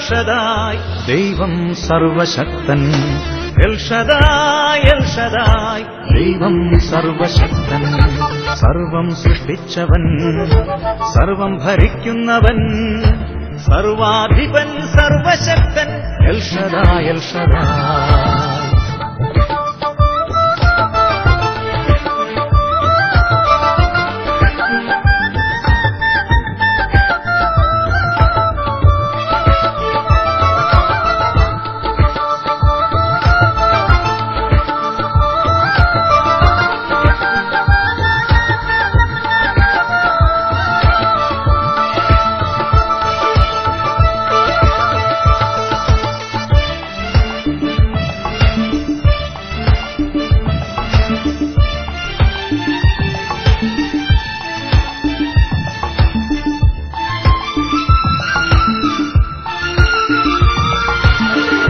Shaddai ദൈവം സർവശക്തൻ. El Shaddai El Shaddai ദൈവം സർവശക്തൻ. സർവം സൃഷ്ടിച്ചവൻ, സർവം ഭരിക്കുന്നവൻ, സർവാധിപൻ, സർവശക്തൻ. El Shaddai El Shaddai.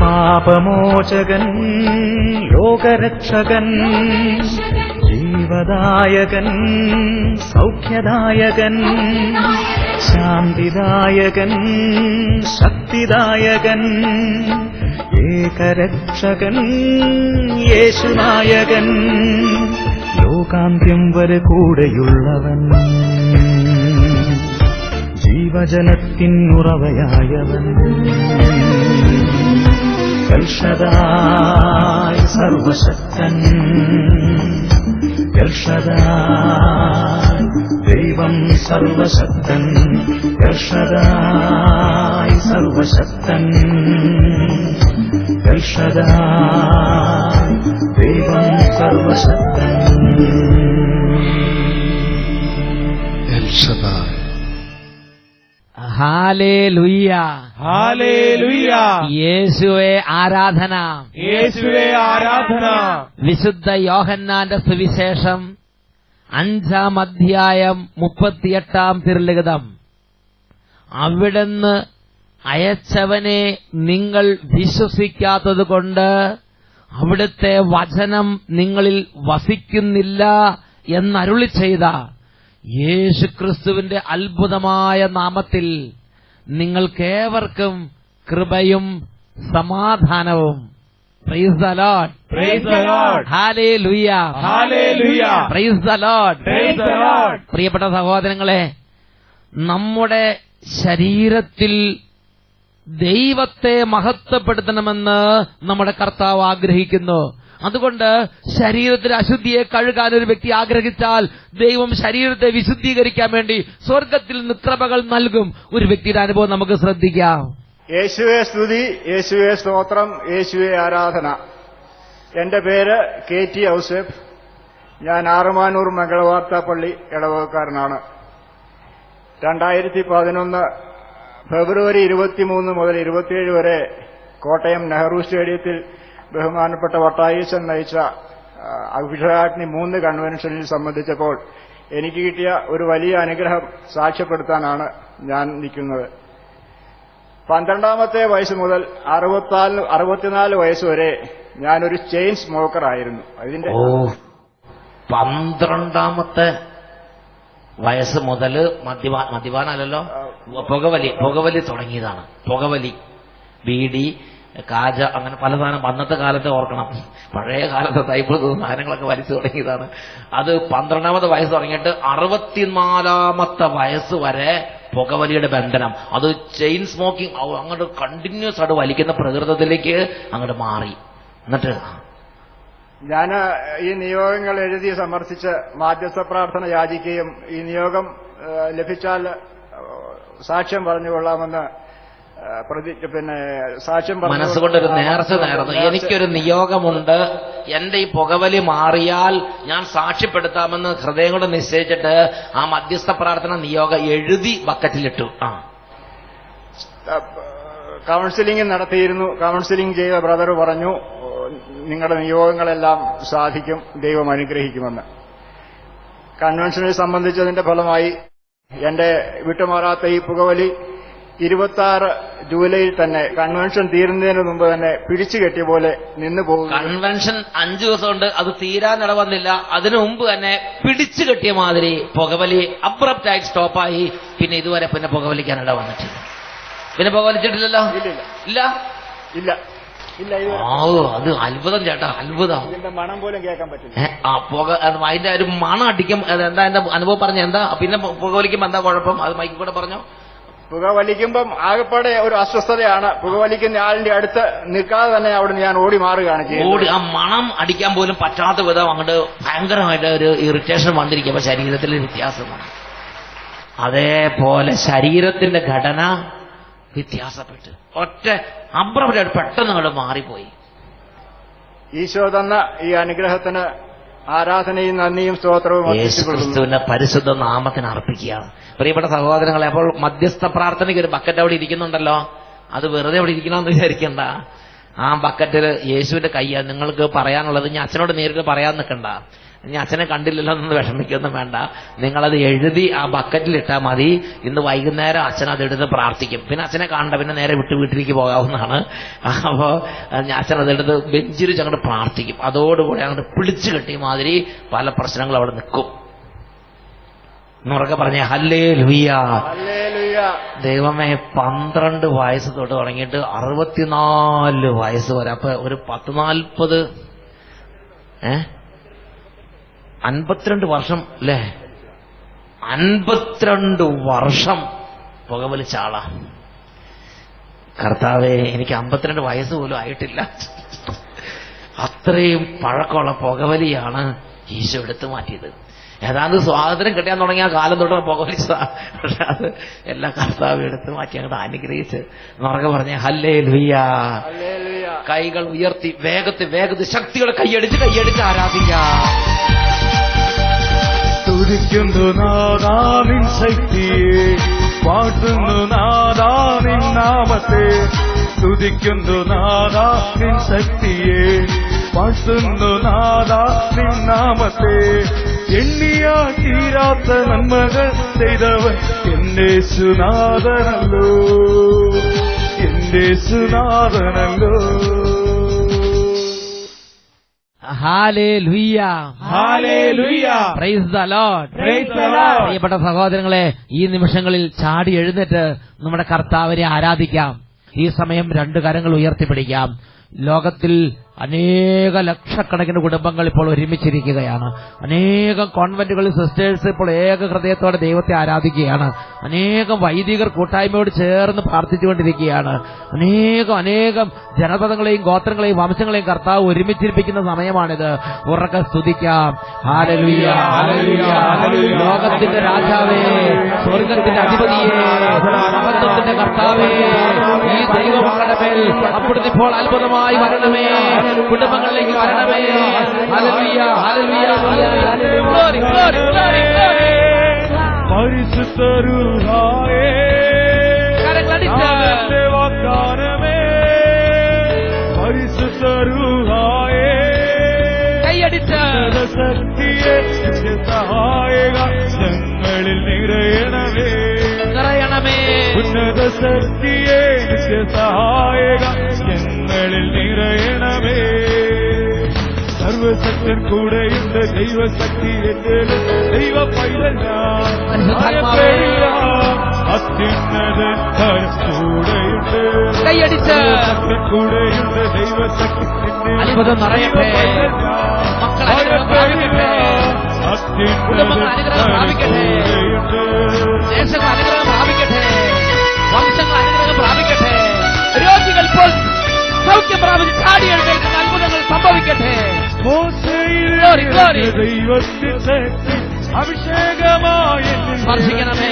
പാപമോചകൻ, ലോകരക്ഷകൻ, ജീവദായകൻ, സൗഖ്യദായകൻ, ശാന്തിദായകൻ, ശക്തിദായകൻ, ഏകരക്ഷകൻ, യേശുനായകൻ, ലോകാന്ത്യം വരെ കൂടെയുള്ളവൻ, ജീവജലത്തിനുറവയായവൻ. എൽ ഷദായ് സർവശക്തൻ. എൽ ഷദായ് ദൈവം സർവശക്തൻ. എൽ ഷദായ് സർവശക്തൻ. എൽ ഷദായ് ദൈവം സർവശക്തൻ. El Shaddai. ഹല്ലേലൂയ, ഹല്ലേലൂയ. യേശുവേ ആരാധന, യേശുവേ ആരാധന. വിശുദ്ധ യോഹന്നാന്റെ സുവിശേഷം 5-ാം അധ്യായം 38-ാം തിരുലിഖിതം. അവിടുന്ന് അയച്ചവനെ നിങ്ങൾ വിശ്വസിക്കാത്തതുകൊണ്ട് അവിടുത്തെ വചനം നിങ്ങളിൽ വസിക്കുന്നില്ല എന്നരുളി ചെയ്ത യേശുക്രിസ്തുവിന്റെ അത്ഭുതമായ നാമത്തിൽ നിങ്ങൾക്കേവർക്കും കൃപയും സമാധാനവും. Price the Lord, praise the Lord. Hallelujah, ഹല്ലേലൂയ. Praise the Lord, praise the Lord. പ്രിയപ്പെട്ട സഹോദരങ്ങളെ, നമ്മുടെ ശരീരത്തിൽ ദൈവത്തെ മഹത്വപ്പെടുത്തണമെന്ന് നമ്മുടെ കർത്താവ് ആഗ്രഹിക്കുന്നു. അതുകൊണ്ട് ശരീരത്തിലെ അശുദ്ധിയെ കഴുകാൻ ഒരു വ്യക്തി ആഗ്രഹിച്ചാൽ ദൈവം ശരീരത്തെ വിശുദ്ധീകരിക്കാൻ വേണ്ടി സ്വർഗത്തിൽ നിന്ന് കൃപകൾ നൽകും. ഒരു വ്യക്തിയുടെ അനുഭവം നമുക്ക് ശ്രദ്ധിക്കാം. യേശുവേ സ്തുതി, യേശുവേ സ്തോത്രം, യേശുവേ ആരാധന. എന്റെ പേര് KT ഔസേഫ്. ഞാൻ ആറുമാനൂർ മംഗളവാർത്താപ്പള്ളി ഇടവകക്കാരനാണ്. 2011 ഫെബ്രുവരി 23 മുതൽ 27 വരെ കോട്ടയം നെഹ്റു സ്റ്റേഡിയത്തിൽ ബഹുമാനപ്പെട്ട വട്ടായീശൻ നയിച്ച അഭിഷേകാഗ്നി 3 കൺവെൻഷനിൽ സംബന്ധിച്ചപ്പോൾ എനിക്ക് കിട്ടിയ ഒരു വലിയ അനുഗ്രഹം സാക്ഷ്യപ്പെടുത്താനാണ് ഞാൻ നിൽക്കുന്നത്. 12ാമത്തെ വയസ്സ് മുതൽ 64 വയസ്സ് വരെ ഞാനൊരു ചെയിൻ സ്മോക്കർ ആയിരുന്നു. അതിന്റെ 12ാമത്തെ വയസ്സ് മുതൽ മദ്യപാനല്ലോ, പുകവലി തുടങ്ങിയതാണ്. പുകവലി, ബീഡി, കാജ, അങ്ങനെ പല സാധനം അന്നത്തെ കാലത്തെ ഓർക്കണം. പഴയ കാലത്തെ ടൈപ്പ് സാധനങ്ങളൊക്കെ വലിച്ചു തുടങ്ങിയതാണ്. അത് 12ാമത്തെ വയസ്സ് തുടങ്ങിയിട്ട് 64ാമത്തെ വയസ്സ് വരെ പുകവലിയുടെ ബന്ധനം. അത് ചെയിൻ സ്മോക്കിംഗ് അങ്ങോട്ട് കണ്ടിന്യൂസ് ആയിട്ട് വലിക്കുന്ന പ്രകൃതത്തിലേക്ക് അങ്ങോട്ട് മാറി. എന്നിട്ട് ഞാൻ ഈ നിയോഗങ്ങൾ എഴുതി സമർപ്പിച്ച് മാധ്യസ്ഥ പ്രാർത്ഥന യാചിക്കുകയും ഈ നിയോഗം ലഭിച്ചാൽ സാക്ഷ്യം പറഞ്ഞുകൊള്ളാമെന്ന് സാക്ഷ്യം മനസ്സുകൊണ്ടൊരു നേർച്ച നേർന്നു. എനിക്കൊരു നിയോഗമുണ്ട്, എന്റെ ഈ പുകവലി മാറിയാൽ ഞാൻ സാക്ഷ്യപ്പെടുത്താമെന്ന് ഹൃദയം കൊണ്ട് നിശ്ചയിച്ചിട്ട് ആ മധ്യസ്ഥ പ്രാർത്ഥന നിയോഗം എഴുതി ബക്കറ്റിലിട്ടു. കൗൺസിലിംഗ് നടത്തിയിരുന്നു. കൗൺസിലിംഗ് ചെയ്ത ബ്രദർ പറഞ്ഞു, നിങ്ങളുടെ നിയോഗങ്ങളെല്ലാം സാധിക്കും, ദൈവം അനുഗ്രഹിക്കുമെന്ന്. കൺവെൻഷനെ സംബന്ധിച്ചതിന്റെ ഫലമായി എന്റെ വിട്ടുമാറാത്ത ഈ പുകവലി 26 ജൂലൈയിൽ തന്നെ കൺവെൻഷൻ തീരുന്നതിന് മുമ്പ് തന്നെ പിടിച്ചു കെട്ടിയ പോലെ നിന്നു പോകും. കൺവെൻഷൻ 5 ദിവസം കൊണ്ട് അത് തീരാനിട വന്നില്ല. അതിനു മുമ്പ് തന്നെ പിടിച്ചു കെട്ടിയ മാതിരി പുകവലി അബ്രപ്റ്റായി സ്റ്റോപ്പായി. പിന്നെ ഇതുവരെ പിന്നെ പുകവലിക്കാനിട വന്നിട്ടില്ല. പിന്നെ പുകവലിച്ചിട്ടില്ലല്ലോ? ഇല്ലില്ല ഇല്ല ഇല്ല ഇല്ല. ഇത് അത് അത്ഭുതം ചേട്ടാ, അത്ഭുതം. ഇതിന്റെ മണം പോലും കേൾക്കാൻ പറ്റില്ല. പുക അതിന്റെ ഒരു മണം അടിക്കും. എന്താ എന്റെ അനുഭവം പറഞ്ഞ എന്താ? പിന്നെ പുകവലിക്കുമ്പോ എന്താ കുഴപ്പം? അത് മൈക്കിൽ കൂടെ പറഞ്ഞോ. പുകവലിക്കുമ്പം ആകെപ്പാടെ ഒരു അസ്വസ്ഥതയാണ്. പുകവലിക്കുന്ന ആളിന്റെ അടുത്ത് നിൽക്കാതെ തന്നെ അവിടെ ഞാൻ ഓടി മാറുകയാണ് ചെയ്യുന്നത്. ആ മണം അടിക്കാൻ പോലും പറ്റാത്ത വിധം അങ്ങോട്ട് ഭയങ്കരമായിട്ട് ഒരു ഇറിറ്റേഷൻ വന്നിരിക്കുമ്പോ ശരീരത്തിൽ വ്യത്യാസം വന്നു. അതേപോലെ ശരീരത്തിന്റെ ഘടന വ്യത്യാസപ്പെട്ട് ഒറ്റ അബ്രവരായിട്ട് പെട്ടെന്ന് അങ്ങോട്ട് മാറിപ്പോയി. ഈശോ തന്ന ഈ അനുഗ്രഹത്തിന് ആരാധനയും നന്ദിയും സ്തോത്രവും യേശുക്രിസ്തുവിന്റെ പരിശുദ്ധ നാമത്തിന് അർപ്പിക്കുകയാണ്. പ്രിയപ്പെട്ട സഹോദരങ്ങളെ, അപ്പോൾ മധ്യസ്ഥ പ്രാർത്ഥനയ്ക്ക് ഒരു ബക്കറ്റ് അവിടെ ഇരിക്കുന്നുണ്ടല്ലോ, അത് വെറുതെ അവിടെ ഇരിക്കണമെന്ന് വിചാരിക്കണ്ട. ആ ബക്കറ്റിൽ യേശുവിന്റെ കയ്യാ. നിങ്ങൾക്ക് പറയാനുള്ളത് ഇനി അച്ഛനോട് നേരിട്ട് പറയാൻ നിൽക്കണ്ട. ഇനി അച്ഛനെ കണ്ടില്ലല്ലോ എന്ന് വിഷമിക്കൊന്നും വേണ്ട. നിങ്ങളത് എഴുതി ആ ബക്കറ്റിലിട്ടാൽ മതി. ഇന്ന് വൈകുന്നേരം അച്ഛൻ അതെടുത്ത് പ്രാർത്ഥിക്കും. പിന്നെ അച്ഛനെ കാണണ്ട, പിന്നെ നേരെ വീട്ടിലേക്ക് പോകാവുന്നതാണ്. അപ്പോൾ അച്ഛൻ അതെടുത്ത് ബെഞ്ചിൽ അങ്ങോട്ട് പ്രാർത്ഥിക്കും. അതോടുകൂടി അങ്ങോട്ട് പിടിച്ചു കെട്ടിയ മാതിരി പല പ്രശ്നങ്ങളും അവിടെ നിൽക്കും. എന്നുറക്കെ പറഞ്ഞേ ഹല്ലേലൂയ. ദൈവമേ, 12 വയസ്സ് തൊട്ട് തുടങ്ങിയിട്ട് 64 വയസ്സ് വരെ, അപ്പൊ ഒരു 10-40 52 വർഷം അല്ലേ? 52 വർഷം പുകവലിച്ച ആളാ. കർത്താവേ, എനിക്ക് 52 വയസ്സ് പോലും ആയിട്ടില്ല. അത്രയും പഴക്കമുള്ള പുകവലിയാണ് ഈശോ എടുത്തു മാറ്റിയത്. ഏതാണ്ട് സ്വാതന്ത്ര്യം കിട്ടാൻ തുടങ്ങിയ കാലം തൊട്ട് പുകവലിച്ചതാ. പക്ഷെ അത് എല്ലാ കർത്താവ് എടുത്തു മാറ്റി അങ്ങോട്ട് അനുഗ്രഹിച്ച് എന്നുറക്കെ പറഞ്ഞ ഹല്ലേലൂയ. കൈകൾ ഉയർത്തി വേഗത്തിൽ ശക്തികളെ കൈയടിച്ച് ആരാധിക്കാം. സ്തുതിക്കുന്നു നാഥാ നിൻ ശക്തിയെ, പാടുന്നു നാഥാ നിൻ നാമത്തെ. സ്തുതിക്കുന്നു നാഥാ നിൻ ശക്തിയെ, പാടുന്നു നാഥാ നിൻ നാമത്തെ. എണ്ണിയാ തീരാത്ത നന്മകൾ ചെയ്തവൻ എന്റെ സുനാഥനല്ലോ, എന്റെ സുനാഥനല്ലോ. ഹല്ലേലൂയ, ഹല്ലേലൂയ, praise the Lord, praise the Lord. പ്രിയപ്പെട്ട സഹോദരങ്ങളെ, ഈ നിമിഷങ്ങളിൽ ചാടി എഴുന്നേറ്റ് നമ്മുടെ കർത്താവിനെ ആരാധിക്കാം. ഈ സമയം 2 കരങ്ങൾ ഉയർത്തിപ്പിടിക്കാം. ലോകത്തിൽ അനേക ലക്ഷക്കണക്കിന് കുടുംബങ്ങൾ ഇപ്പോൾ ഒരുമിച്ചിരിക്കുകയാണ്. അനേകം കോൺവെന്റുകളിൽ സിസ്റ്റേഴ്സ് ഇപ്പോൾ ഏക ഹൃദയത്തോടെ ദൈവത്തെ ആരാധിക്കുകയാണ്. അനേകം വൈദികർ കൂട്ടായ്മയോട് ചേർന്ന് പ്രാർത്ഥിച്ചുകൊണ്ടിരിക്കുകയാണ്. അനേകം ജനപദങ്ങളെയും ഗോത്രങ്ങളെയും വംശങ്ങളെയും കർത്താവ് ഒരുമിച്ചിരിപ്പിക്കുന്ന സമയമാണിത്. ഉറക്കെ സ്തുതിക്കാം. Hallelujah, hallelujah, hallelujah. ലോകത്തിന്റെ രാജാവേ, സ്വർഗത്തിന്റെ അധിപതിയേ, മഹത്വത്തിന്റെ കർത്താവേ, ഈ ദൈവമക്കളുടെ മേൽ അവിടുന്ന് ഇപ്പോൾ അത്ഭുതമായി വരണമേ, കുടുംബങ്ങളിലേക്ക് വരണമേ. Hallelujah, hallelujah, glory, glory, glory, glory. പരിശുദ്ധ രൂഹായേ, നാഥന്റെ വാഗ്ദാനമേ. പരിശുദ്ധ രൂഹായേ, കൈയടിച്ച് ശക്തിയെ സഹായക ഞങ്ങളിൽ നിറയണമേ. ഉന്നത ശക്തിയെ സഹായക ഞങ്ങളിൽ നിറയണമേ. സർവശക്തൻ കൂടെയുണ്ട്, ദൈവശക്തി എന്റെ ദൈവ പൈതൽ ഞാൻ. അത്യുന്നതൻ കൂടെയുണ്ട്, സർവശക്തൻ കൂടെയുണ്ട്, ദൈവശക്തി അത്ഭുതം നിറയട്ടെ. മക്കൾ അനുഗ്രഹം പ്രാപിക്കട്ടെ, കുടുംബങ്ങൾ അനുഗ്രഹം പ്രാപിക്കട്ടെ, ദേശങ്ങൾ അനുഗ്രഹം പ്രാപിക്കട്ടെ, വംശങ്ങൾ അനുഗ്രഹം പ്രാപിക്കട്ടെ. രോഗികൾ ഇപ്പോൾ സൗഖ്യം പ്രാപിച്ച് ചാടി എഴുന്നേൽക്കുന്ന അത്ഭുതങ്ങൾ സംഭവിക്കട്ടെ. ദൈവത്തിന്റെ ശക്തി അഭിഷേകമായി സ്പർശിക്കണമേ.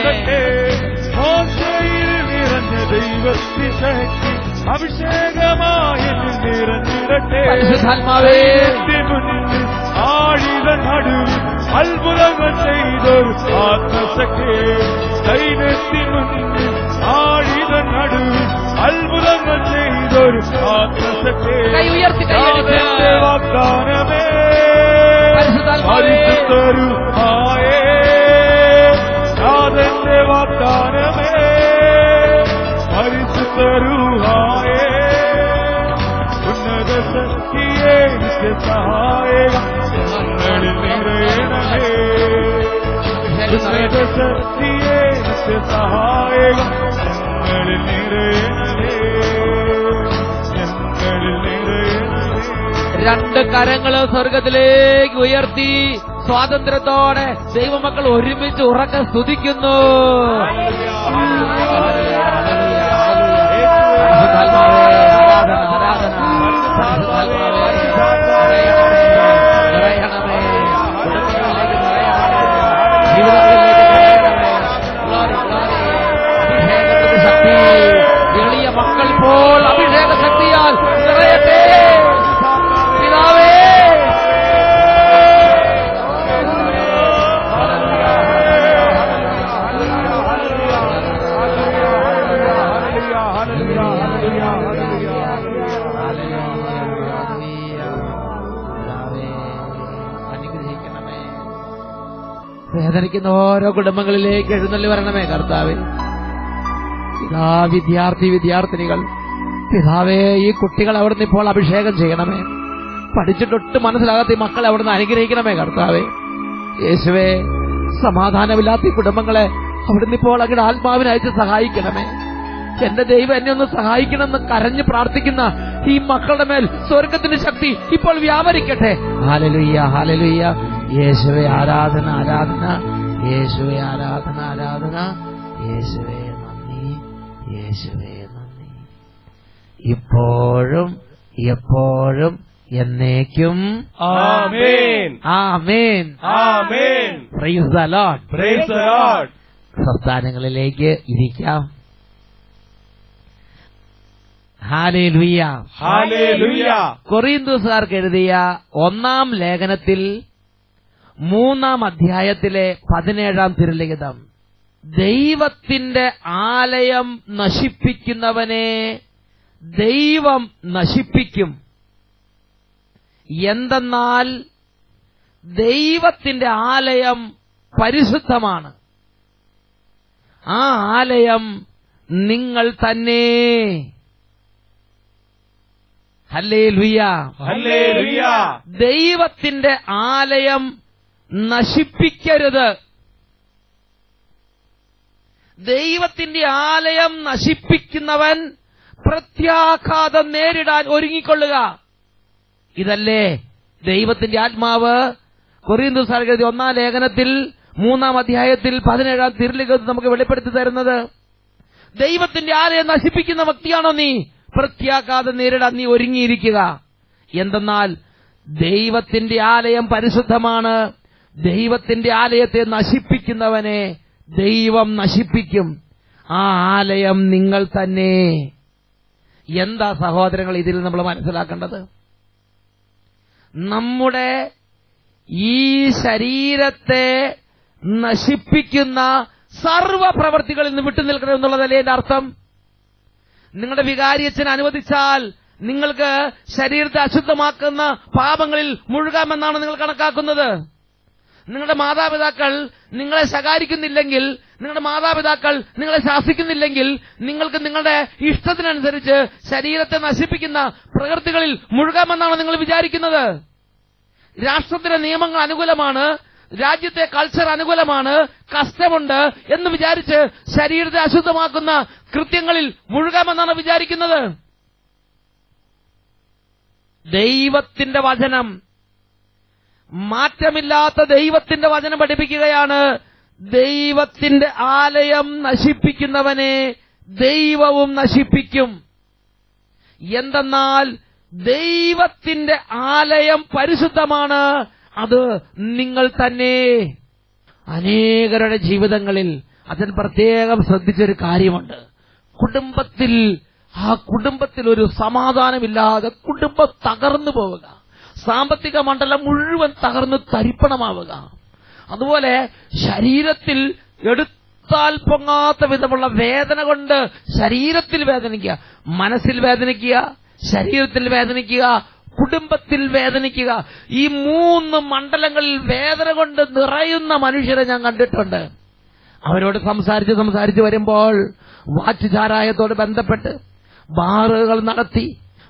മോശയിൽ നിറഞ്ഞ ദൈവത്തിന്റെ ശക്തി അഭിഷേകമായി നിറഞ്ഞിടട്ടെ. പരിശുദ്ധാത്മാവേ, മുന്നിൽ ആഴിത നടുവിൽ അത്ഭുതങ്ങൾ ചെയ്തൊരു ആത്മശക്തി. സൈന്യത്തിൻ മുന്നിൽ ആഴിത നടുവിൽ അത്ഭുതങ്ങൾ ചെയ്തൊരു ആത്മശക്തി. നാഥന്റെ വാഗ്ദാനമേ, പരിശുദ്ധരൂഹായേ, നാഥന്റെ വാഗ്ദാനമേ. പരിശുദ്ധരൂഹായേ, ഉന്നത ശക്തിയെ സഹായക ഞങ്ങളിൽ നിറയണമേ. ഉന്നത ശക്തിയെ സഹായക ഞങ്ങളിൽ നിറയണമേ, ഞങ്ങളിൽ നിറയണമേ. രണ്ട് കരങ്ങള് സ്വർഗത്തിലേക്ക് ഉയർത്തി സ്വാതന്ത്ര്യത്തോടെ ദൈവമക്കൾ ഒരുമിച്ച് ഉറക്കെ സ്തുതിക്കുന്നു. എളിയ മക്കൾ പോൽ അഭിഷേക ശക്തിയാൽ നിറയട്ടെ പിതാവേ. അനുഗ്രഹിക്കണമേ. വേദനിക്കുന്ന ഓരോ കുടുംബങ്ങളിലേക്ക് എഴുന്നള്ളി വരണമേ കർത്താവേ. ഇതാ വിദ്യാർത്ഥിനികൾ, പിതാവേ, ഈ കുട്ടികൾ അവിടുന്ന് ഇപ്പോൾ അഭിഷേകം ചെയ്യണമേ. പഠിച്ചിട്ടൊട്ട് മനസ്സിലാകാത്ത ഈ മക്കളെ അവിടുന്ന് അനുഗ്രഹിക്കണമേ കർത്താവേ. യേശുവേ, സമാധാനമില്ലാത്ത ഈ കുടുംബങ്ങളെ അവിടുന്ന് ഇപ്പോൾ അങ്ങയുടെ ആത്മാവിനയച്ച് സഹായിക്കണമേ. എന്റെ ദൈവം എന്നെ ഒന്ന് സഹായിക്കണമെന്ന് കരഞ്ഞ് പ്രാർത്ഥിക്കുന്ന ഈ മക്കളുടെ മേൽ സ്വർഗത്തിന്റെ ശക്തി ഇപ്പോൾ വ്യാപരിക്കട്ടെ. ഹല്ലേലൂയ, ഹല്ലേലൂയ. യേശുവേ ആരാധന, ആരാധന. യേശുവേ ആരാധന, ആരാധന. യേശുവേ നന്ദി, യേശുവേ നന്ദി. ഇപ്പോഴും എപ്പോഴും എന്നേക്കും ആമേൻ, ആമേൻ, ആമേൻ. Praise the Lord, praise the Lord. സംസ്ഥാനങ്ങളിലേക്ക് ഇരിക്കാം. Hallelujah, hallelujah. കൊറിന്തോസുകാർക്ക് എഴുതിയ 1-ാം ലേഖനത്തിൽ 3-ാം അധ്യായത്തിലെ 17-ാം തിരുലിഖിതം, ദൈവത്തിന്റെ ആലയം നശിപ്പിക്കുന്നവനെ ദൈവം നശിപ്പിക്കും. എന്തെന്നാൽ ദൈവത്തിന്റെ ആലയം പരിശുദ്ധമാണ്, ആ ആലയം നിങ്ങൾ തന്നെ. Hallelujah, hallelujah. ദൈവത്തിന്റെ ആലയം നശിപ്പിക്കരുത്. ദൈവത്തിന്റെ ആലയം നശിപ്പിക്കുന്നവൻ പ്രത്യാഘാതം നേരിടാൻ ഒരുങ്ങിക്കൊള്ളുക. ഇതല്ലേ ദൈവത്തിന്റെ ആത്മാവ് കൊറിന്തോസുകാർക്ക് എഴുതിയ 1-ാം ലേഖനത്തിൽ 3-ാം അധ്യായത്തിൽ 17-ാം തിരുലിഖിതത്തിൽ നമുക്ക് വെളിപ്പെടുത്തി തരുന്നത്. ദൈവത്തിന്റെ ആലയം നശിപ്പിക്കുന്ന വ്യക്തിയാണോ നീ? പ്രത്യാഘാതം നേരിടാൻ നീ ഒരുങ്ങിയിരിക്കുക. എന്തെന്നാൽ ദൈവത്തിന്റെ ആലയം പരിശുദ്ധമാണ്, ദൈവത്തിന്റെ ആലയത്തെ നശിപ്പിക്കുന്നവനെ ദൈവം നശിപ്പിക്കും, ആ ആലയം നിങ്ങൾ തന്നെ. എന്താ സഹോദരങ്ങൾ ഇതിൽ നമ്മൾ മനസ്സിലാക്കേണ്ടത്? നമ്മുടെ ഈ ശരീരത്തെ നശിപ്പിക്കുന്ന സർവ പ്രവൃത്തികളിൽ നിന്ന് വിട്ടുനിൽക്കണം എന്നുള്ളതല്ലേ എന്റെ അർത്ഥം? നിങ്ങളുടെ വികാരിയച്ഛൻ അനുവദിച്ചാൽ നിങ്ങൾക്ക് ശരീരത്തെ അശുദ്ധമാക്കുന്ന പാപങ്ങളിൽ മുഴുകാമെന്നാണ് നിങ്ങൾ കണക്കാക്കുന്നത്. നിങ്ങളുടെ മാതാപിതാക്കൾ നിങ്ങളെ ശകാരിക്കുന്നില്ലെങ്കിൽ, നിങ്ങളുടെ മാതാപിതാക്കൾ നിങ്ങളെ ശാസിക്കുന്നില്ലെങ്കിൽ, നിങ്ങൾക്ക് നിങ്ങളുടെ ഇഷ്ടത്തിനനുസരിച്ച് ശരീരത്തെ നശിപ്പിക്കുന്ന പ്രവൃത്തികളിൽ മുഴുകാമെന്നാണ് നിങ്ങൾ വിചാരിക്കുന്നത്. രാഷ്ട്രത്തിലെ നിയമങ്ങൾ അനുകൂലമാണ്, രാജ്യത്തെ കൾച്ചർ അനുകൂലമാണ്, കഷ്ടമുണ്ട് എന്ന് വിചാരിച്ച് ശരീരത്തെ അശുദ്ധമാക്കുന്ന കൃത്യങ്ങളിൽ മുഴുകാമെന്നാണ് വിചാരിക്കുന്നത്. ദൈവത്തിന്റെ വചനം, മാറ്റമില്ലാത്ത ദൈവത്തിന്റെ വചനം പഠിപ്പിക്കുകയാണ്, ദൈവത്തിന്റെ ആലയം നശിപ്പിക്കുന്നവനെ ദൈവവും നശിപ്പിക്കും. എന്തെന്നാൽ ദൈവത്തിന്റെ ആലയം പരിശുദ്ധമാണ്, അത് നിങ്ങൾ തന്നെ. അനേകരുടെ ജീവിതങ്ങളിൽ അച്ഛൻ പ്രത്യേകം ശ്രദ്ധിച്ചൊരു കാര്യമുണ്ട്. കുടുംബത്തിൽ ഒരു സമാധാനമില്ലാതെ കുടുംബം തകർന്നു പോവുക, സാമ്പത്തിക മണ്ഡലം മുഴുവൻ തകർന്ന് തരിപ്പണമാവുക. അതുപോലെ ശരീരത്തിൽ എടുത്താൽ പൊങ്ങാത്ത വിധമുള്ള വേദന കൊണ്ട് ശരീരത്തിൽ വേദനിക്കുക, മനസ്സിൽ വേദനിക്കുക, ശരീരത്തിൽ വേദനിക്കുക, കുടുംബത്തിൽ വേദനിക്കുക. ഈ 3 മണ്ഡലങ്ങളിൽ വേദന കൊണ്ട് നിറയുന്ന മനുഷ്യരെ ഞാൻ കണ്ടിട്ടുണ്ട്. അവരോട് സംസാരിച്ച് വരുമ്പോൾ വാറ്റുചാരായത്തോട് ബന്ധപ്പെട്ട് ബാറുകൾ നടത്തി,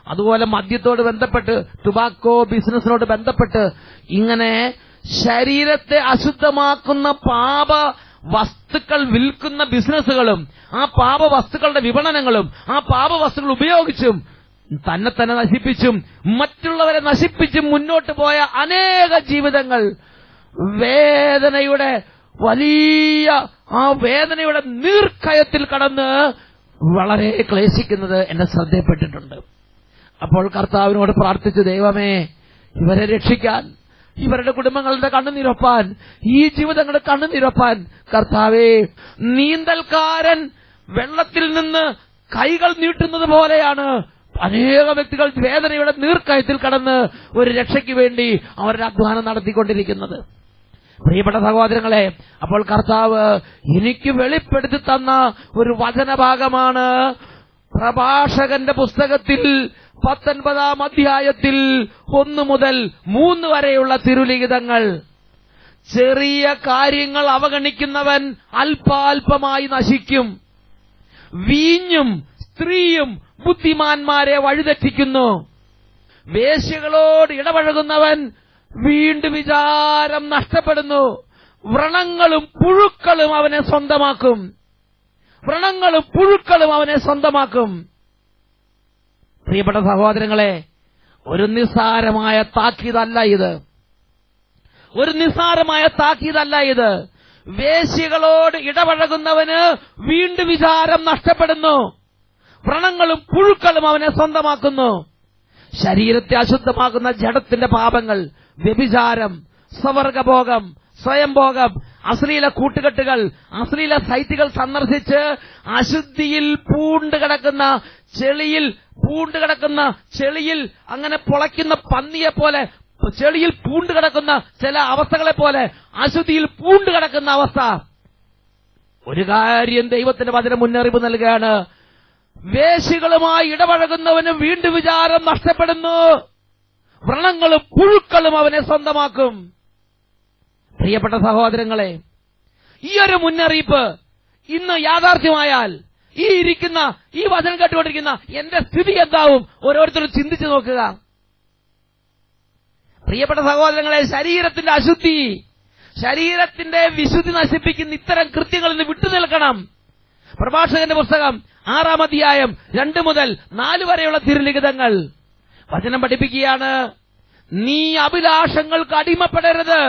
അതുപോലെ മദ്യത്തോട് ബന്ധപ്പെട്ട് ടുബാക്കോ ബിസിനസിനോട് ബന്ധപ്പെട്ട് ഇങ്ങനെ ശരീരത്തെ അശുദ്ധമാക്കുന്ന പാപ വസ്തുക്കൾ വിൽക്കുന്ന ബിസിനസ്സുകളും ആ പാപ വസ്തുക്കളുടെ വിപണനങ്ങളും ആ പാപ വസ്തുക്കൾ ഉപയോഗിച്ചും തന്നെ തന്നെ നശിപ്പിച്ചും മറ്റുള്ളവരെ നശിപ്പിച്ചും മുന്നോട്ട് പോയ അനേക ജീവിതങ്ങൾ വേദനയുടെ വലിയ ആ വേദനയുടെ നീർക്കയത്തിൽ കടന്ന് വളരെ ക്ലേശിക്കുന്നത് എന്നെ ശ്രദ്ധയിൽപ്പെട്ടിട്ടുണ്ട്. അപ്പോൾ കർത്താവിനോട് പ്രാർത്ഥിച്ചു, ദൈവമേ, ഇവരെ രക്ഷിക്കാൻ, ഇവരുടെ കുടുംബങ്ങളുടെ കണ്ണുനീരൊപ്പാൻ, ഈ ജീവിതങ്ങളുടെ കണ്ണുനീരൊപ്പാൻ കർത്താവേ, നീന്തൽക്കാരൻ വെള്ളത്തിൽ നിന്ന് കൈകൾ നീട്ടുന്നത് പോലെയാണ് അനേക വ്യക്തികൾ വേദനയുടെ നീർക്കയത്തിൽ കടന്ന് ഒരു രക്ഷയ്ക്ക് വേണ്ടി അവരുടെ അധ്വാനം നടത്തിക്കൊണ്ടിരിക്കുന്നത്. പ്രിയപ്പെട്ട സഹോദരങ്ങളെ, അപ്പോൾ കർത്താവ് എനിക്ക് വെളിപ്പെടുത്തി തന്ന ഒരു വചനഭാഗമാണ് പ്രഭാഷകന്റെ പുസ്തകത്തിൽ 19 അധ്യായത്തിൽ 1 മുതൽ 3 വരെയുള്ള തിരുലിഖിതങ്ങൾ. ചെറിയ കാര്യങ്ങൾ അവഗണിക്കുന്നവൻ അല്പാൽപമായി നശിക്കും. വീഞ്ഞും സ്ത്രീയും ബുദ്ധിമാന്മാരെ വഴിതെറ്റിക്കുന്നു. വേശ്യകളോട് ഇടപഴകുന്നവൻ വീണ്ടും വിചാരം നഷ്ടപ്പെടുന്നു. വ്രണങ്ങളും പുഴുക്കളും അവനെ സ്വന്തമാക്കും. വ്രണങ്ങളും പുഴുക്കളും അവനെ സ്വന്തമാക്കും. പ്രിയപ്പെട്ട സഹോദരങ്ങളെ, ഒരു നിസ്സാരമായ താക്കീതല്ല ഇത്. ഒരു നിസ്സാരമായ താക്കീതല്ല ഇത്. വേശ്യകളോട് ഇടപഴകുന്നവന് വീണ്ടും വിചാരം നഷ്ടപ്പെടുന്നു. വ്രണങ്ങളും പുഴുക്കളും അവനെ സ്വന്തമാക്കുന്നു. ശരീരത്തെ അശുദ്ധമാക്കുന്ന ജഡത്തിന്റെ പാപങ്ങൾ, വ്യഭിചാരം, സ്വവർഗഭോഗം, സ്വയംഭോഗം, അശ്ലീല കൂട്ടുകെട്ടുകൾ, അശ്ലീല സൈറ്റുകൾ സന്ദർശിച്ച് അശുദ്ധിയിൽ പൂണ്ടുകിടക്കുന്ന ചെളിയിൽ അങ്ങനെ പൊളയ്ക്കുന്ന പന്നിയെ പോലെ, ചെളിയിൽ പൂണ്ടുകിടക്കുന്ന ചില അവസ്ഥകളെ പോലെ അശുദ്ധിയിൽ പൂണ്ടുകിടക്കുന്ന അവസ്ഥ. ഒരു കാര്യം ദൈവത്തിന്റെ വചനം മുന്നറിയിപ്പ് നൽകുകയാണ്, വേശ്യകളുമായി ഇടപഴകുന്നവന് വീണ്ടും വിചാരം നഷ്ടപ്പെടുന്നു. വ്രണങ്ങളും പുഴുക്കളും അവനെ സ്വന്തമാക്കും. പ്രിയപ്പെട്ട സഹോദരങ്ങളെ, ഈ ഒരു മുന്നറിയിപ്പ് ഇന്ന് യാഥാർത്ഥ്യമായാൽ ഈ വചനം കേട്ടുകൊണ്ടിരിക്കുന്ന എന്റെ സ്ഥിതി എന്താവും ഓരോരുത്തരും ചിന്തിച്ചു നോക്കുക. പ്രിയപ്പെട്ട സഹോദരങ്ങളെ, ശരീരത്തിന്റെ അശുദ്ധി, ശരീരത്തിന്റെ വിശുദ്ധി നശിപ്പിക്കുന്ന ഇത്തരം കൃത്യങ്ങളിൽ നിന്ന് വിട്ടുനിൽക്കണം. പ്രഭാഷകന്റെ പുസ്തകം 6 അധ്യായം 2 മുതൽ 4 വരെയുള്ള തിരുലിഖിതങ്ങൾ വചനം പഠിപ്പിക്കുകയാണ്, നീ അഭിലാഷങ്ങൾക്ക് അടിമപ്പെടരുത്.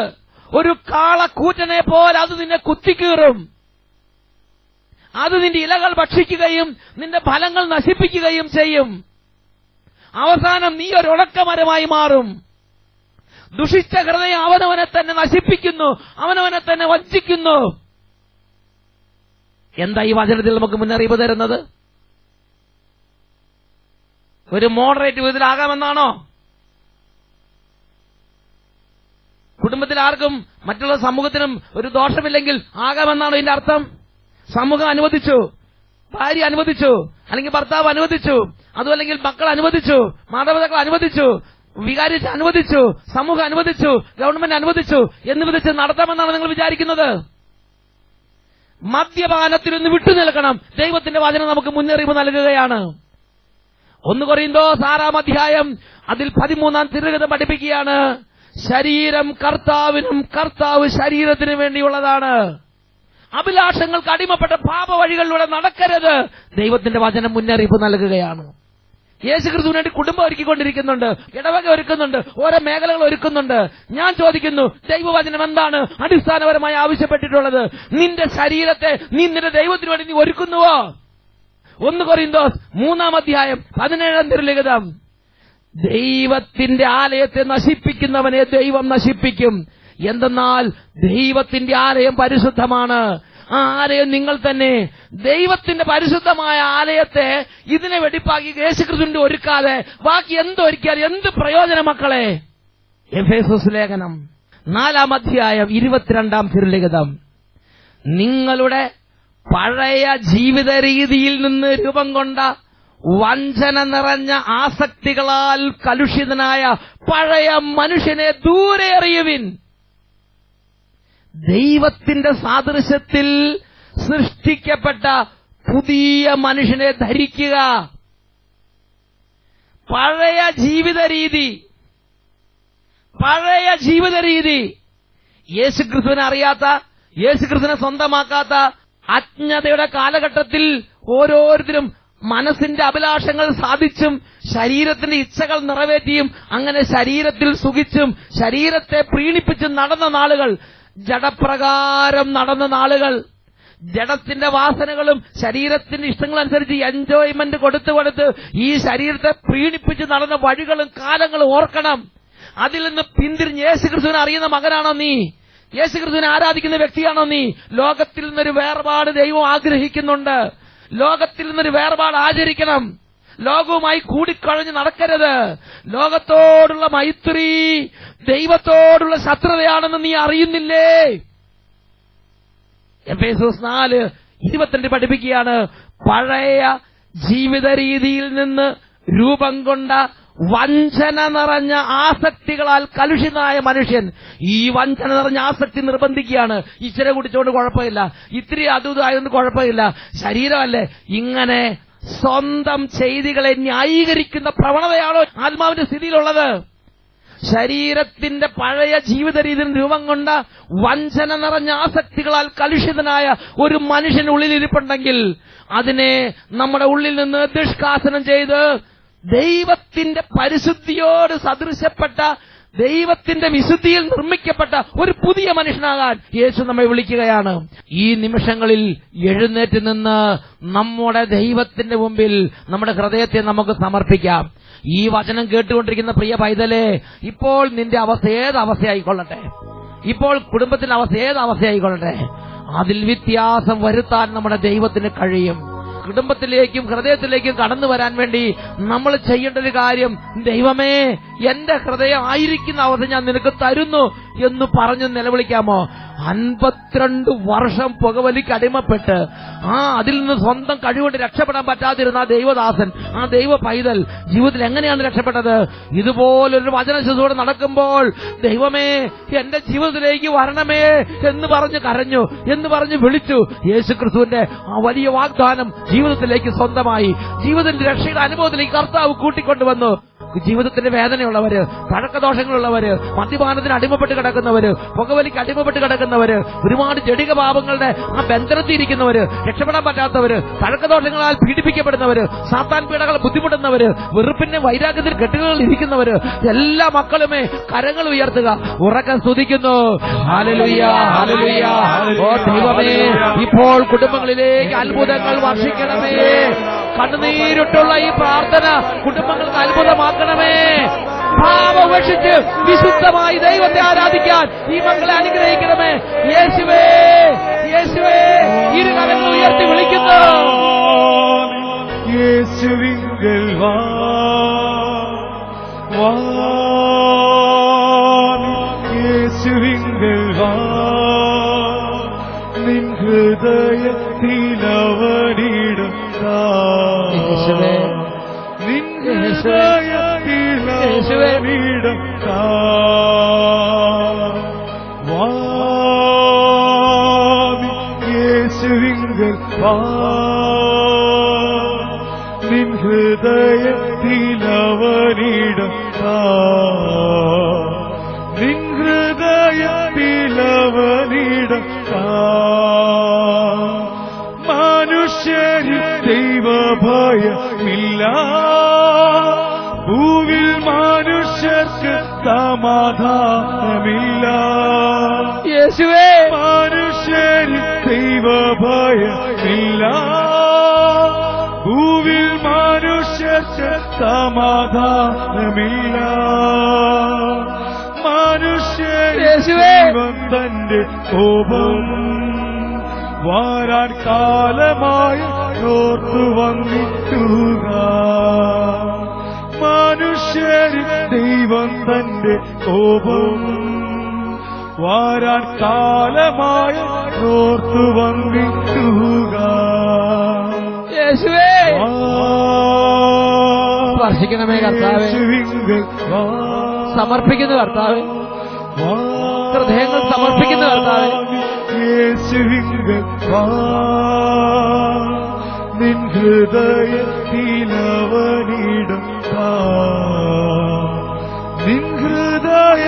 ഒരു കാളക്കൂറ്റനെ പോലെ അത് നിന്നെ കുത്തിക്കീറും. അത് നിന്റെ ഇലകൾ ഭക്ഷിക്കുകയും നിന്റെ ഫലങ്ങൾ നശിപ്പിക്കുകയും ചെയ്യും. അവസാനം നീ ഒരു ഉണക്കമരമായി മാറും. ദുഷിച്ച ഹൃദയം അവനവനെ തന്നെ നശിപ്പിക്കുന്നു, അവനവനെ തന്നെ വഞ്ചിക്കുന്നു. എന്താ ഈ വചനത്തിൽ നമുക്ക് മുന്നറിയിപ്പ് തരുന്നത്? ഒരു മോഡറേറ്റ് വിധത്തിലാകാമെന്നാണോ? കുടുംബത്തിൽ ആർക്കും മറ്റുള്ള സമൂഹത്തിനും ഒരു ദോഷമില്ലെങ്കിൽ ആകാമെന്നാണോ ഇതിന്റെ അർത്ഥം? സമൂഹം അനുവദിച്ചു, ഭാര്യ അനുവദിച്ചു, അല്ലെങ്കിൽ ഭർത്താവ് അനുവദിച്ചു, അതുമല്ലെങ്കിൽ മക്കൾ അനുവദിച്ചു, മാതാപിതാക്കൾ അനുവദിച്ചു, വികാരി അനുവദിച്ചു, സമൂഹം അനുവദിച്ചു, ഗവൺമെന്റ് അനുവദിച്ചു എന്ന് വിധിച്ച് നടത്താമെന്നാണ് നിങ്ങൾ വിചാരിക്കുന്നത്? മദ്യപാനത്തിൽ നിന്ന് വിട്ടുനിൽക്കണം. ദൈവത്തിന്റെ വചനം നമുക്ക് മുന്നറിയിപ്പ് നൽകുകയാണ്. 1 കൊരിന്തോസ് 6 അധ്യായം അതിൽ 13 തിരുലിഖിതം പഠിപ്പിക്കുകയാണ്, ശരീരം കർത്താവിനും കർത്താവ് ശരീരത്തിനു വേണ്ടിയുള്ളതാണ്. അഭിലാഷങ്ങൾക്ക് അടിമപ്പെട്ട പാപവഴികളിലൂടെ നടക്കരുത്. ദൈവത്തിന്റെ വചനം മുന്നറിയിപ്പ് നൽകുകയാണ്. യേശുക്രിസ്തുവിന് വേണ്ടി കുടുംബം ഒരുക്കിക്കൊണ്ടിരിക്കുന്നുണ്ട്, ഇടവക ഒരുക്കുന്നുണ്ട്, ഓരോ മേഖലകൾ ഒരുക്കുന്നുണ്ട്. ഞാൻ ചോദിക്കുന്നു, ദൈവവചനം എന്താണ് അടിസ്ഥാനപരമായി ആവശ്യപ്പെട്ടിട്ടുള്ളത്? നിന്റെ ശരീരത്തെ നിന്റെ ദൈവത്തിന് വേണ്ടി നീ ഒരുക്കുന്നുവോ? 1 കൊരിന്തോസ് 3 അധ്യായം 17 തിരുലിഖിതം, ദൈവത്തിന്റെ ആലയത്തെ നശിപ്പിക്കുന്നവനെ ദൈവം നശിപ്പിക്കും. എന്തെന്നാൽ ദൈവത്തിന്റെ ആലയം പരിശുദ്ധമാണ്. ആ ആലയം നിങ്ങൾ തന്നെ. ദൈവത്തിന്റെ പരിശുദ്ധമായ ആലയത്തെ ഇതിനെ വെടിപ്പാക്കി യേശുക്രിസ്തുവിന്റെ ഒരുക്കാതെ ബാക്കി എന്തൊരുക്കിയാൽ എന്ത് പ്രയോജനം മക്കളെ? എഫേസോസ് ലേഖനം 4 അധ്യായം 22 തിരുലിഖിതം, നിങ്ങളുടെ പഴയ ജീവിത രീതിയിൽ നിന്ന് രൂപം കൊണ്ട വഞ്ചന നിറഞ്ഞ ആസക്തികളാൽ കലുഷിതനായ പഴയ മനുഷ്യനെ ദൂരെ എറിയുവിൻ. ദൈവത്തിന്റെ സാദൃശ്യത്തിൽ സൃഷ്ടിക്കപ്പെട്ട പുതിയ മനുഷ്യനെ ധരിക്കുക. പഴയ ജീവിത രീതി യേശുക്രിസ്തുവിനെ അറിയാത്ത, യേശുക്രിസ്തുവിനെ സ്വന്തമാക്കാത്ത അജ്ഞതയുടെ കാലഘട്ടത്തിൽ ഓരോരുത്തരും മനസ്സിന്റെ അഭിലാഷങ്ങൾ സാധിച്ചും ശരീരത്തിന്റെ ഇച്ഛകൾ നിറവേറ്റിയും അങ്ങനെ ശരീരത്തിൽ സുഖിച്ചും ശരീരത്തെ പ്രീണിപ്പിച്ചും നടന്ന നാളുകൾ, ജഡപ്രകാരം നടന്ന നാളുകൾ, ജഡത്തിന്റെ വാസനകളും ശരീരത്തിന്റെ ഇഷ്ടങ്ങളനുസരിച്ച് എൻജോയ്മെന്റ് കൊടുത്ത് ഈ ശരീരത്തെ പ്രീണിപ്പിച്ച് നടന്ന വഴികളും കാലങ്ങളും ഓർക്കണം. അതിൽ നിന്ന് പിന്തിരിഞ്ഞ് യേശുക്രിസ്തുവിനെ അറിയുന്ന മകനാണോ നീ? യേശുക്രിസ്തുവിനെ ആരാധിക്കുന്ന വ്യക്തിയാണോ നീ? ലോകത്തിൽ നിന്നൊരു വേർപാട് ദൈവം ആഗ്രഹിക്കുന്നുണ്ട്. ലോകത്തിൽ നിന്നൊരു വേർപാട് ആചരിക്കണം. ലോകവുമായി കൂടിക്കഴഞ്ഞ് നടക്കരുത്. ലോകത്തോടുള്ള മൈത്രി ദൈവത്തോടുള്ള ശത്രുതയാണെന്ന് നീ അറിയുന്നില്ലേ? എഫേസ്യോസ് 4:22 പഠിപ്പിക്കുകയാണ്, പഴയ ജീവിത രീതിയിൽ നിന്ന് രൂപം കൊണ്ട വഞ്ചന നിറഞ്ഞ ആസക്തികളാൽ കലുഷിതനായ മനുഷ്യൻ. ഈ വഞ്ചന നിറഞ്ഞ ആസക്തി നിർബന്ധിക്കുകയാണ്. ഇച്ചിരി കുടിച്ചോണ്ട് കുഴപ്പമില്ല, ഇത്തിരി അതുതായതുകൊണ്ട് കുഴപ്പമില്ല, ശരീരമല്ലേ. ഇങ്ങനെ സ്വന്തം ചെയ്തികളെ ന്യായീകരിക്കുന്ന പ്രവണതയാണോ ആത്മാവിന്റെ സ്ഥിതിയിലുള്ളത്? ശരീരത്തിന്റെ പഴയ ജീവിത രീതിയിൽ രൂപം കൊണ്ട വഞ്ചന നിറഞ്ഞ ആസക്തികളാൽ കലുഷിതനായ ഒരു മനുഷ്യനുള്ളിലിരിപ്പുണ്ടെങ്കിൽ അതിനെ നമ്മുടെ ഉള്ളിൽ നിന്ന് നിഷ്കാസനം ചെയ്ത് ദൈവത്തിന്റെ പരിശുദ്ധിയോട് സദൃശപ്പെട്ട, ദൈവത്തിന്റെ വിശുദ്ധിയിൽ നിർമ്മിക്കപ്പെട്ട ഒരു പുതിയ മനുഷ്യനാകാൻ യേശു നമ്മെ വിളിക്കുകയാണ്. ഈ നിമിഷങ്ങളിൽ എഴുന്നേറ്റ് നിന്ന് നമ്മുടെ ദൈവത്തിന്റെ മുമ്പിൽ നമ്മുടെ ഹൃദയത്തെ നമുക്ക് സമർപ്പിക്കാം. ഈ വചനം കേട്ടുകൊണ്ടിരിക്കുന്ന പ്രിയ പൈതലേ, ഇപ്പോൾ നിന്റെ അവസ്ഥ ഏത് അവസ്ഥയായിക്കൊള്ളട്ടെ, ഇപ്പോൾ കുടുംബത്തിന്റെ അവസ്ഥ ഏത് അവസ്ഥയായിക്കൊള്ളട്ടെ, അതിൽ വ്യത്യാസം വരുത്താൻ നമ്മുടെ ദൈവത്തിന് കഴിയും. കുടുംബത്തിലേക്കും ഹൃദയത്തിലേക്കും കടന്നു വരാൻ വേണ്ടി നമ്മൾ ചെയ്യേണ്ട ഒരു കാര്യം, ദൈവമേ എന്റെ ഹൃദയം ആയിരിക്കുന്ന അവസ്ഥ ഞാൻ നിനക്ക് തരുന്നു എന്ന് പറഞ്ഞു നിലവിളിക്കാമോ? 52 വർഷം പുകവലിക്ക് അടിമപ്പെട്ട് അതിൽ നിന്ന് സ്വന്തം കഴിവുകൊണ്ട് രക്ഷപ്പെടാൻ പറ്റാതിരുന്ന ആ ദൈവദാസൻ, ആ ദൈവ പൈതൽ ജീവിതത്തിൽ എങ്ങനെയാണ് രക്ഷപ്പെട്ടത്? ഇതുപോലൊരു വചന ശുശ്രൂഷ നടക്കുമ്പോൾ ദൈവമേ എന്റെ ജീവിതത്തിലേക്ക് വരണമേ എന്ന് പറഞ്ഞ് കരഞ്ഞു, എന്ന് പറഞ്ഞ് വിളിച്ചു. യേശുക്രിസ്തുവിന്റെ ആ വലിയ വാഗ്ദാനം ജീവിതത്തിലേക്ക് സ്വന്തമായി, ജീവിതത്തിന്റെ രക്ഷയുടെ അനുഭവത്തിലേക്ക് കർത്താവ് കൂട്ടിക്കൊണ്ടുവന്നു. ജീവിതത്തിന്റെ വേദനയുള്ളവര്, പഴക്കദോഷങ്ങളുള്ളവര്, മദ്യപാനത്തിന് അടിമപ്പെട്ട് കിടക്കുന്നവര്, പുകവലിക്ക് അടിമപ്പെട്ട് കിടക്കുന്നവര്, ഒരുപാട് ജഡിക പാപങ്ങളുടെ ആ ബന്ധനത്തിയിരിക്കുന്നവര്, രക്ഷപ്പെടാൻ പറ്റാത്തവര്, പഴക്കദോഷങ്ങളാൽ പീഡിപ്പിക്കപ്പെടുന്നവര്, സാത്താൻ പീഡകൾ ബുദ്ധിമുട്ടുന്നവര്, വെറുപ്പിന്റെ വൈരാഗ്യത്തിൽ കെട്ടുകളിൽ ഇരിക്കുന്നവര്, എല്ലാ മക്കളുമേ കരങ്ങൾ ഉയർത്തുക, ഉറക്കം സ്തുതിക്കുന്നു. Hallelujah, hallelujah. ഓ ദൈവമേ, ഇപ്പോൾ കുടുംബങ്ങളിലേക്ക് അത്ഭുതങ്ങൾ വർഷിക്കണമേ. കണ്ണുനീരിട്ടുള്ള ഈ പ്രാർത്ഥന കുടുംബങ്ങൾക്ക് അത്ഭുതമാക്കണമേ. പാപം ഉപേക്ഷിച്ച് വിശുദ്ധമായി ദൈവത്തെ ആരാധിക്കാൻ ഈ മക്കളെ അനുഗ്രഹിക്കണമേ. യേശുവേ, യേശുവേ, ഇരുകരങ്ങൾ ഉയർത്തി വിളിക്കുന്നു. യേശുവിങ്കൽ വാ, യേശുവിങ്കൽ വാ, നിൻ ഹൃദയത്തിലവനിടും യേശുവേ, നിൻ ഹൃദയത്തിലവനിടും യേശുവിങ്കൽ വാ, നിൻ ഹൃദയത്തിലവനിടും നിൻ ഹൃദയത്തിലവനിടും മനുഷ്യരിൽ ദൈവഭയമില്ല, ഭൂവിൽ മനുഷ്യർക്ക് സമാധാനമില്ല. യേശുവേ, മനുഷ്യരിൽ ദൈവഭയമില്ല, ഭൂവിൽ മനുഷ്യർക്ക് സമാധാനമില്ല. മനുഷ്യൻ തന്റെ കോപം വാരാൻ കാലമായി ഓർത്തു വന്നിട്ടുക. മനുഷ്യരിൽ ദൈവം തന്റെ കോപം വാരാൻ കാലമായി ഓർത്തു വന്നിട്ടുക. യേശുവേ, സ്പർശിക്കണമേ കർത്താവേ, സമർപ്പിക്കുന്നു കർത്താവേ, ഹൃദയങ്ങൾ സമർപ്പിക്കുന്നു കർത്താവേ. യേശുവിങ്കൽ വാ, നിൻ ഹൃദയത്തിലവനിടും നിൻ ഹൃദയത്തിലവനിടും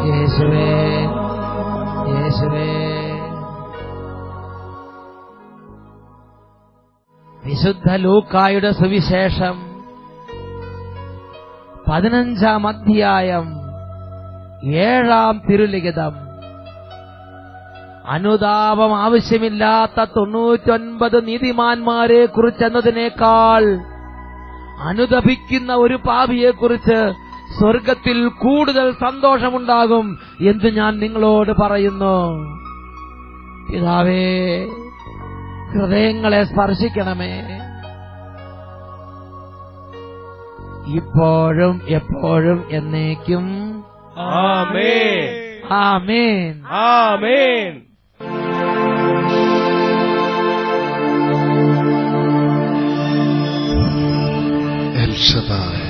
യേശുവേ യേശുവേ യേശുവേ. വിശുദ്ധ ലൂക്കായുടെ സുവിശേഷം 15-ാം അധ്യായം 7-ാം തിരുലിഖിതം. അനുതാപം ആവശ്യമില്ലാത്ത 99 നീതിമാന്മാരെ കുറിച്ചെന്നതിനേക്കാൾ അനുതപിക്കുന്ന ഒരു പാപിയെക്കുറിച്ച് സ്വർഗത്തിൽ കൂടുതൽ സന്തോഷമുണ്ടാകും എന്ന് ഞാൻ നിങ്ങളോട് പറയുന്നു. പിതാവേ, ഹൃദയങ്ങളെ സ്പർശിക്കണമേ, ഇപ്പോഴും എപ്പോഴും എന്നേക്കും. ആമേൻ. ആമേൻ. ആമേൻ. El Shaddai.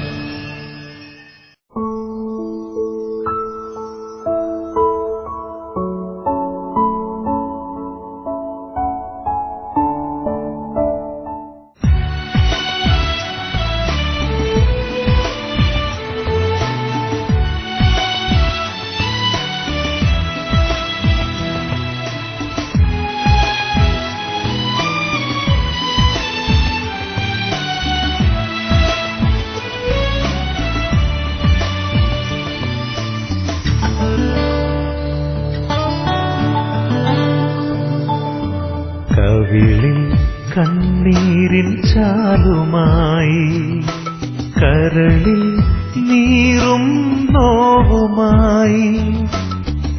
കവിളിൽ കണ്ണീരിൻ ചാലുമായി, കരളിൽ നീറും നോവുമായി,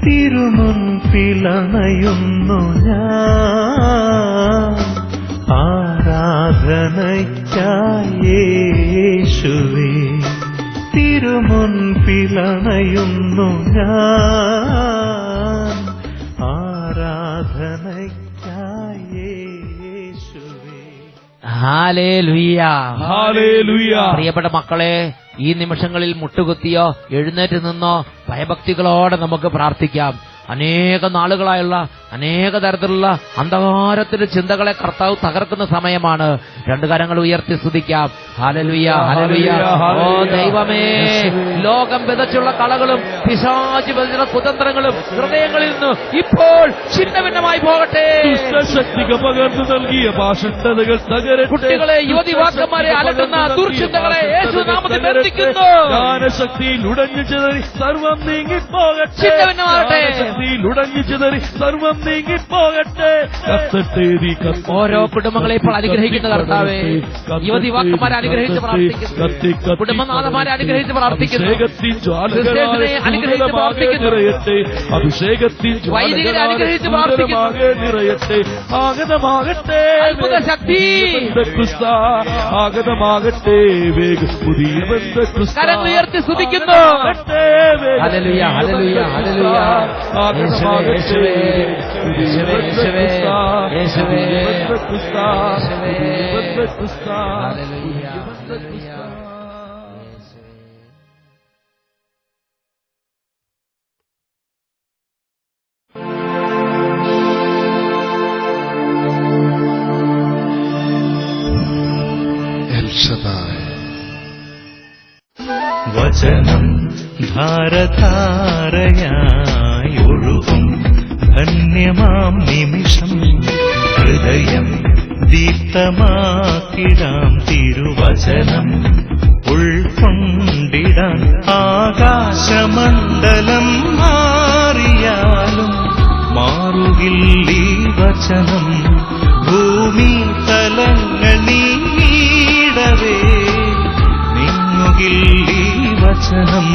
തിരുമുൻപിലണയുന്നു ഞാൻ ആരാധനയ്ക്കായി യേശുവേ. തിരുമുൻപിലണയുന്നു ഞാൻ ആരാധനയ്ക്കായി യേശുവേ. ഹല്ലേലൂയ. ഹല്ലേലൂയ. പ്രിയപ്പെട്ട മക്കളെ, ഈ നിമിഷങ്ങളിൽ മുട്ടുകുത്തിയോ എഴുന്നേറ്റ് നിന്നോ ഭയഭക്തികളോടെ നമുക്ക് പ്രാർത്ഥിക്കാം. അനേക നാളുകളായുള്ള അനേക തരത്തിലുള്ള അന്ധകാരത്തിന്റെ ചിന്തകളെ കർത്താവ് തകർക്കുന്ന സമയമാണ്. രണ്ടു കരങ്ങൾ ഉയർത്തി സ്തുതിക്കാം. Hallelujah, hallelujah. ഓ ദൈവമേ, ലോകം വിതച്ചുള്ള കളകളും പിശാച് വിതച്ചുള്ള കുതന്ത്രങ്ങളും ഹൃദയങ്ങളിൽ നിന്ന് ഇപ്പോൾ ഛിന്നഭിന്നമായി പോകട്ടെ. ദുഷ്ടശക്തിക്ക് പകർന്നു നൽകിയ പാഷണ്ഡതകൾ തകരട്ടെ. കുട്ടികളെ, യുവതിവാക്കന്മാരെ അലട്ടുന്ന ദുർചിന്തകളെ യേശു നാമത്തിൽ ബന്ധിക്കുന്നു. ജ്ഞാനശക്തിയിൽ ഉടഞ്ഞു ചിതറി സർവം നീങ്ങിപ്പോകട്ടെ. ഛിന്നഭിന്നമാകട്ടെ. ജ്ഞാനശക്തിയിൽ ഉടഞ്ഞു ചിതറി സർവം നീങ്ങിപ്പോകട്ടെ. കത്തട്ടെ നീ കത്തട്ടെ. ഓരോ കുടുംബങ്ങളെ ഇപ്പോൾ അനുഗ്രഹിക്കുന്ന കർത്താവേ, യുവതിവാക്കന്മാരെ അനുഗ്രഹിച്ച് പ്രാർത്ഥിക്കുന്നു, കുടുംബനാഥന്മാരെ അനുഗ്രഹിച്ച് പ്രാർത്ഥിക്കുന്നു, അഭിഷേകത്തിൻ ക്രിസ്ത്യാനികളെ അനുഗ്രഹിച്ച് പ്രാർത്ഥിക്കുന്നു, അഭിഷേകത്തിൻ വൈദികരെ അനുഗ്രഹിച്ച് പ്രാർത്ഥിക്കുന്നു. നിറയട്ടെ. ആഗതമാകട്ടെ അത്ഭുത ശക്തി. ബന്ധക്രിസ്ത ആഗതമാകട്ടെ. വേഗം പുതിയ ബന്ധക്രിസ്ത കരങ്ങൾ ഉയർത്തി സ്തുതിക്കുന്നു. ഹല്ലേലൂയ, ഹല്ലേലൂയ, ഹല്ലേലൂയ. യേശുവേ, യേശുവേ, യേശുവേ, യേശുവേ, യേശുവേ, യേശുവേ. Hallelujah, hallelujah. L Shaddai. വചനം ധാരധാരയായി ഒഴുകും ധന്യമാം നിമിഷം, ഹൃദയം ദീപ്തമാക്കിടാം തിരുവചനം ഉൾക്കൊണ്ടിടാൻ. ആകാശമണ്ഡലം മാറിയാലും മാറുകില്ലീ വചനം. ഭൂമി തലങ്ങൾ നീങ്ങിടവേ നീങ്ങുകില്ലീ വചനം.